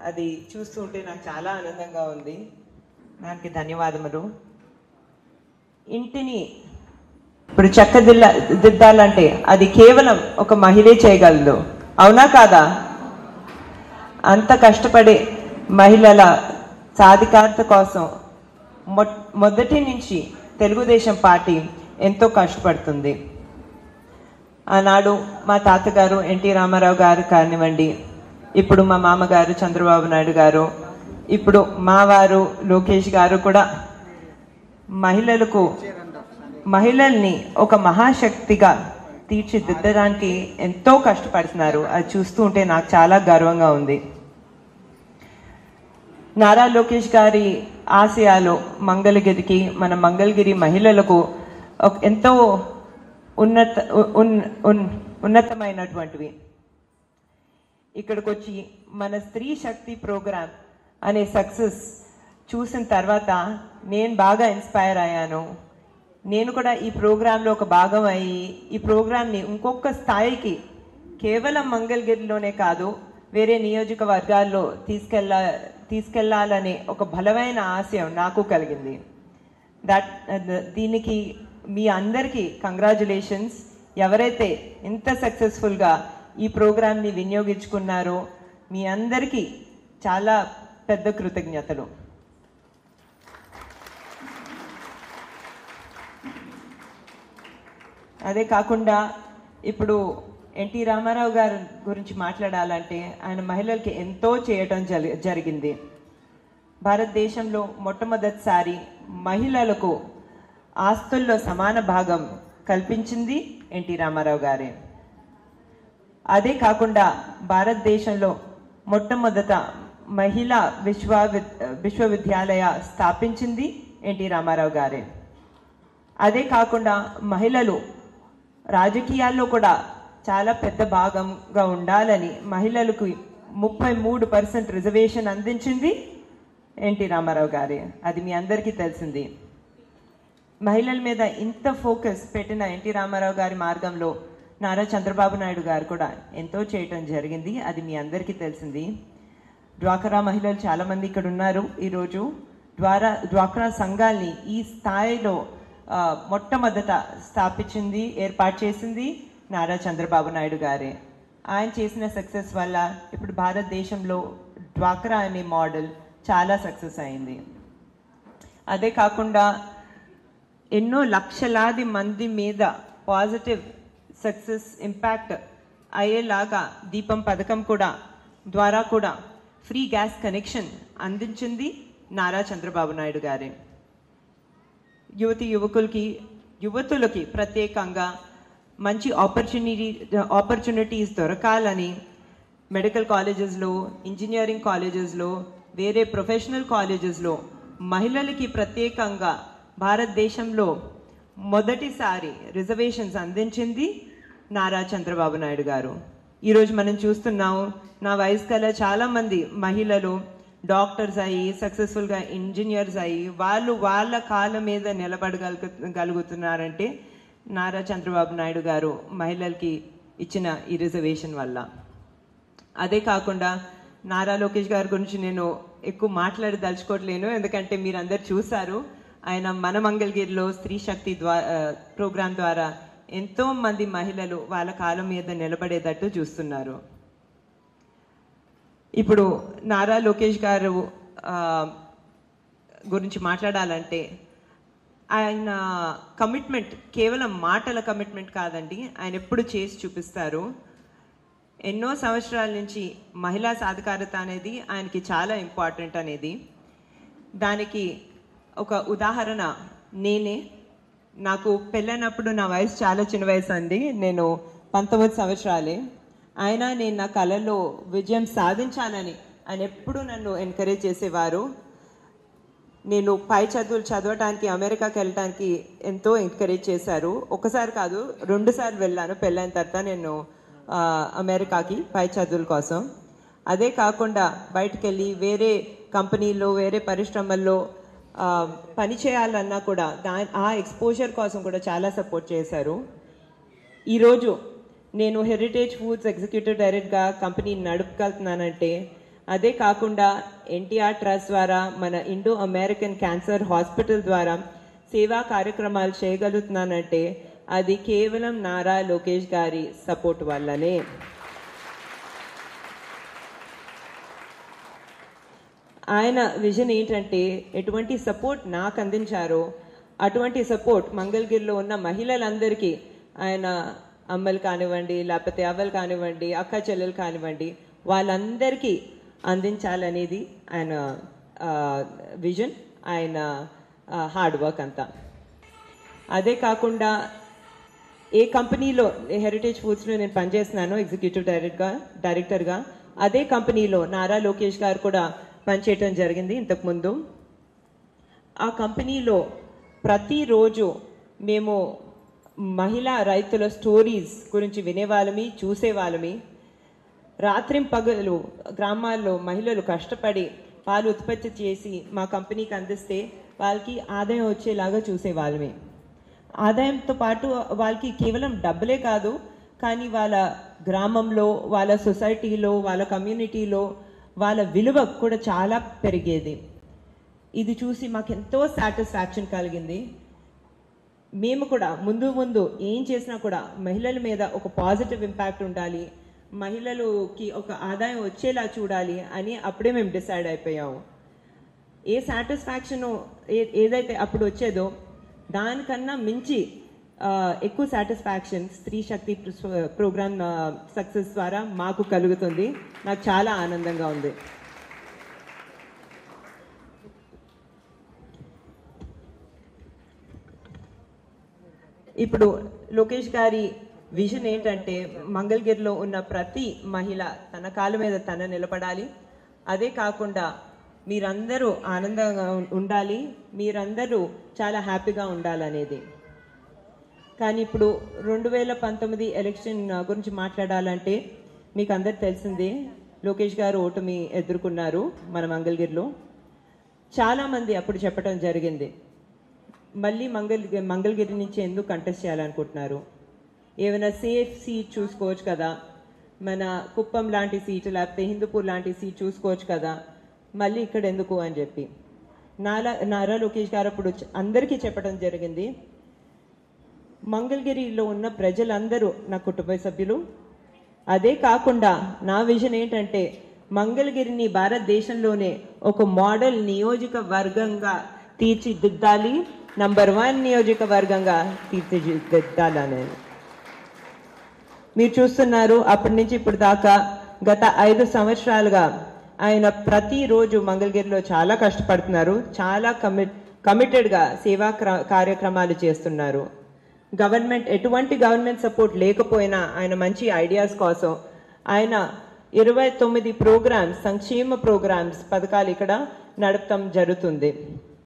అది చూస్తుంటే నాకు చాలా ఆనందంగా ఉంది. దానికి ధన్యవాదములు. ఇంటిని ఇప్పుడు దిద్దాలంటే అది కేవలం ఒక మహిళే చేయగలదు, అవునా కాదా? అంత కష్టపడే మహిళల సాధికారత కోసం మొదటి నుంచి తెలుగుదేశం పార్టీ ఎంతో కష్టపడుతుంది. ఆనాడు మా తాతగారు ఎన్టీ రామారావు గారు కానివ్వండి, ఇప్పుడు మా మామగారు చంద్రబాబు నాయుడు గారు, ఇప్పుడు మా వారు లోకేష్ గారు కూడా మహిళల్ని ఒక మహాశక్తిగా తీర్చిదిద్దడానికి ఎంతో కష్టపడుతున్నారు. అది చూస్తూ ఉంటే నాకు చాలా గర్వంగా ఉంది. నారా లోకేష్ గారి ఆశయాలు మన మంగళగిరి మహిళలకు ఎంతో ఉన్నతమైనటువంటివి. ఇక్కడికి వచ్చి మన స్త్రీ శక్తి ప్రోగ్రాం అనే సక్సెస్ చూసిన తర్వాత నేను బాగా ఇన్స్పైర్ అయ్యాను. నేను కూడా ఈ ప్రోగ్రాంలో ఒక భాగం అయ్యి ఈ ప్రోగ్రాంని ఇంకొక స్థాయికి కేవలం మంగళగిరిలోనే కాదు వేరే నియోజకవర్గాల్లో తీసుకెళ్లాలనే ఒక బలమైన ఆశయం నాకు కలిగింది. దీనికి మీ అందరికీ కంగ్రాచులేషన్స్. ఎవరైతే ఇంత సక్సెస్ఫుల్గా ఈ ప్రోగ్రాంని వినియోగించుకున్నారో మీ అందరికీ చాలా పెద్ద కృతజ్ఞతలు. అదే కాకుండా ఇప్పుడు ఎన్టీ రామారావు గారి గురించి మాట్లాడాలంటే ఆయన మహిళలకి ఎంతో చేయటం జరిగింది. భారతదేశంలో మొట్టమొదటిసారి మహిళలకు ఆస్తుల్లో సమాన భాగం కల్పించింది ఎన్టీ రామారావు గారే. అదే కాకుండా భారతదేశంలో మొట్టమొదట మహిళా విశ్వవిద్యాలయ స్థాపించింది ఎన్టీ రామారావు గారే. అదే కాకుండా మహిళలు రాజకీయాల్లో కూడా చాలా పెద్ద భాగంగా ఉండాలని మహిళలకు 33% రిజర్వేషన్ అందించింది ఎన్టీ రామారావు గారే. అది మీ అందరికీ తెలిసింది. మహిళల మీద ఇంత ఫోకస్ పెట్టిన ఎన్టీ రామారావు గారి మార్గంలో నారా చంద్రబాబు నాయుడు గారు కూడా ఎంతో చేయటం జరిగింది. అది మీ అందరికీ తెలిసింది. డ్వాక్రా మహిళలు చాలామంది ఇక్కడ ఉన్నారు. ఈరోజు డ్వాక్రా సంఘాల్ని ఈ స్థాయిలో మొట్టమొదట ఏర్పాటు చేసింది నారా చంద్రబాబు నాయుడు గారే. ఆయన చేసిన సక్సెస్ వల్ల ఇప్పుడు భారతదేశంలో డ్వాక్రా అనే మోడల్ చాలా సక్సెస్ అయింది. అదే కాకుండా ఎన్నో లక్షలాది మంది మీద పాజిటివ్ సక్సెస్ ఇంపాక్ట్ అయ్యేలాగా దీపం పథకం ద్వారా కూడా ఫ్రీ గ్యాస్ కనెక్షన్ అందించింది నారా చంద్రబాబు నాయుడు గారే. యువతులకి ప్రత్యేకంగా మంచి ఆపర్చునిటీస్ దొరకాలని మెడికల్ కాలేజెస్లో, ఇంజనీరింగ్ కాలేజెస్లో, వేరే ప్రొఫెషనల్ కాలేజెస్లో మహిళలకి ప్రత్యేకంగా భారతదేశంలో మొదటిసారి రిజర్వేషన్స్ అందించింది నారా చంద్రబాబు నాయుడు గారు. ఈరోజు మనం చూస్తున్నాం, నా వయసు కల చాలామంది మహిళలు డాక్టర్స్ అయ్యి సక్సెస్ఫుల్గా ఇంజనీర్స్ అయ్యి వాళ్ళ కాళ్ళ మీద నిలబడగలుగుతున్నారంటే నారా చంద్రబాబు నాయుడు గారు మహిళలకి ఇచ్చిన ఈ రిజర్వేషన్ వల్ల. అదే కాకుండా నారా లోకేష్ గారి గురించి నేను ఎక్కువ మాట్లాడదలుచుకోవట్లేను, ఎందుకంటే మీరు అందరు చూసారు. ఆయన మన మంగళగిరిలో స్త్రీ శక్తి ప్రోగ్రాం ద్వారా ఎంతో మంది మహిళలు వాళ్ళ కాళ్ళ మీద నిలబడేటట్టు చూస్తున్నారు. ఇప్పుడు నారా లోకేష్ గారు గురించి మాట్లాడాలంటే ఆయన కమిట్మెంట్ కేవలం మాటల కమిట్మెంట్ కాదండి, ఆయన ఎప్పుడు చేసి చూపిస్తారు. ఎన్నో సంవత్సరాల నుంచి మహిళా సాధికారత అనేది ఆయనకి చాలా ఇంపార్టెంట్ అనేది. దానికి ఒక ఉదాహరణ నేనే. నాకు పెళ్ళైనప్పుడు నా వయసు చాలా చిన్న వయసు అండి, నేను 19 సంవత్సరాలే. అయినా నేను నా కళలో విజయం సాధించాలని ఆయన ఎప్పుడు నన్ను ఎంకరేజ్ చేసేవారు. నేను పై చదువులు చదవటానికి అమెరికాకి వెళ్ళటానికి ఎంతో ఎంకరేజ్ చేశారు. ఒకసారి కాదు 2 సార్లు వెళ్ళాను పెళ్ళైన తర్వాత నేను అమెరికాకి పై చదువుల కోసం. అదే కాకుండా బయటకు వెళ్ళి వేరే కంపెనీల్లో వేరే పరిశ్రమల్లో పని చేయాలన్నా కూడా ఆ ఎక్స్పోజర్ కోసం కూడా చాలా సపోర్ట్ చేశారు. ఈరోజు నేను హెరిటేజ్ ఫుడ్స్ ఎగ్జిక్యూటివ్ డైరెక్టర్గా కంపెనీ నడుపుకెళ్తున్నానంటే అదే కాకుండా ఎన్టీఆర్ ట్రస్ట్ ద్వారా మన ఇండో అమెరికన్ క్యాన్సర్ హాస్పిటల్ ద్వారా సేవా కార్యక్రమాలు చేయగలుగుతున్నానంటే అది కేవలం నారా లోకేష్ గారి సపోర్ట్ వల్లనే. ఆయన విజన్ ఏంటంటే ఎటువంటి సపోర్ట్ నాకు అందించారో అటువంటి సపోర్ట్ మంగళగిరిలో ఉన్న మహిళలందరికీ ఆయన అమ్మలు కానివ్వండి, లేకపోతే అవ్వలు కానివ్వండి, అక్క చెల్లెలు కానివ్వండి, వాళ్ళందరికీ అందించాలనేది ఆయన విజన్, ఆయన హార్డ్ వర్క్ అంతా. అదే కాకుండా ఏ కంపెనీలో హెరిటేజ్ ఫుడ్స్లో నేను పనిచేస్తున్నాను ఎగ్జిక్యూటివ్ డైరెక్టర్గా, అదే కంపెనీలో నారా లోకేష్ గారు కూడా పనిచేయటం జరిగింది ఇంతకుముందు. ఆ కంపెనీలో ప్రతిరోజు మేము మహిళా రైతుల స్టోరీస్ గురించి వినేవాళ్ళమి, చూసేవాళ్ళమి. రాత్రింపగలు గ్రామాల్లో మహిళలు కష్టపడి పాలు ఉత్పత్తి చేసి మా కంపెనీకి అందిస్తే వాళ్ళకి ఆదాయం వచ్చేలాగా చూసేవాళ్ళమి. ఆదాయంతో పాటు వాళ్ళకి కేవలం డబ్బులే కాదు, కానీ వాళ్ళ గ్రామంలో, వాళ్ళ సొసైటీలో, వాళ్ళ కమ్యూనిటీలో వాళ్ళ విలువ కూడా చాలా పెరిగేది. ఇది చూసి మాకు ఎంతో సాటిస్ఫాక్షన్ కలిగింది. మేము కూడా ముందు ఏం చేసినా కూడా మహిళల మీద ఒక పాజిటివ్ ఇంపాక్ట్ ఉండాలి, మహిళలకి ఒక ఆదాయం వచ్చేలా చూడాలి అని అప్పుడే మేము డిసైడ్ అయిపోయాము. ఏ సాటిస్ఫాక్షను ఏదైతే అప్పుడు వచ్చేదో దానికన్నా మించి ఎక్కువ సాటిస్ఫాక్షన్ స్త్రీ శక్తి ప్రోగ్రామ్ సక్సెస్ ద్వారా మాకు కలుగుతుంది. నాకు చాలా ఆనందంగా ఉంది. ఇప్పుడు లోకేష్ గారి విజన్ ఏంటంటే మంగళగిరిలో ఉన్న ప్రతి మహిళ తన కాళ్ళ మీద తన నిలబడాలి. అదే కాకుండా మీరందరూ ఆనందంగా ఉండాలి, మీరందరూ చాలా హ్యాపీగా ఉండాలనేది. కానీ ఇప్పుడు 2019 ఎలక్షన్ గురించి మాట్లాడాలంటే మీకు అందరు తెలిసిందే, లోకేష్ గారు ఓటమి ఎదుర్కొన్నారు మన మంగళగిరిలో. చాలామంది అప్పుడు చెప్పడం జరిగింది, మళ్ళీ మంగళగిరి నుంచి ఎందుకు కంటెస్ట్ చేయాలనుకుంటున్నారు, ఏమైనా సేఫ్ సీట్ చూసుకోవచ్చు కదా, మన కుప్పం లాంటి సీటు లేకపోతే హిందూపూర్ లాంటి సీట్ చూసుకోవచ్చు కదా, మళ్ళీ ఇక్కడ ఎందుకు అని చెప్పి నారా లోకేష్ గారు అప్పుడు అందరికీ చెప్పడం జరిగింది, మంగళగిరిలో ఉన్న ప్రజలందరూ నా కుటుంబ సభ్యులు. అదే కాకుండా నా విజన్ ఏంటంటే మంగళగిరిని భారతదేశంలోనే ఒక మోడల్ నియోజకవర్గంగా తీర్చిదిద్దాలి, నంబర్ 1 నియోజకవర్గంగా తీర్చిదిద్దాలనేది. మీరు చూస్తున్నారు అప్పటి నుంచి ఇప్పుడు దాకా గత 5 సంవత్సరాలుగా ఆయన ప్రతిరోజు మంగళగిరిలో చాలా కష్టపడుతున్నారు, చాలా కమిటెడ్గా సేవా కార్యక్రమాలు చేస్తున్నారు. ఎటువంటి గవర్నమెంట్ సపోర్ట్ లేకపోయినా ఆయన మంచి ఐడియాస్ కోసం ఆయన 29 ప్రోగ్రామ్స్, సంక్షేమ ప్రోగ్రామ్స్, పథకాలు ఇక్కడ నడపడం జరుగుతుంది.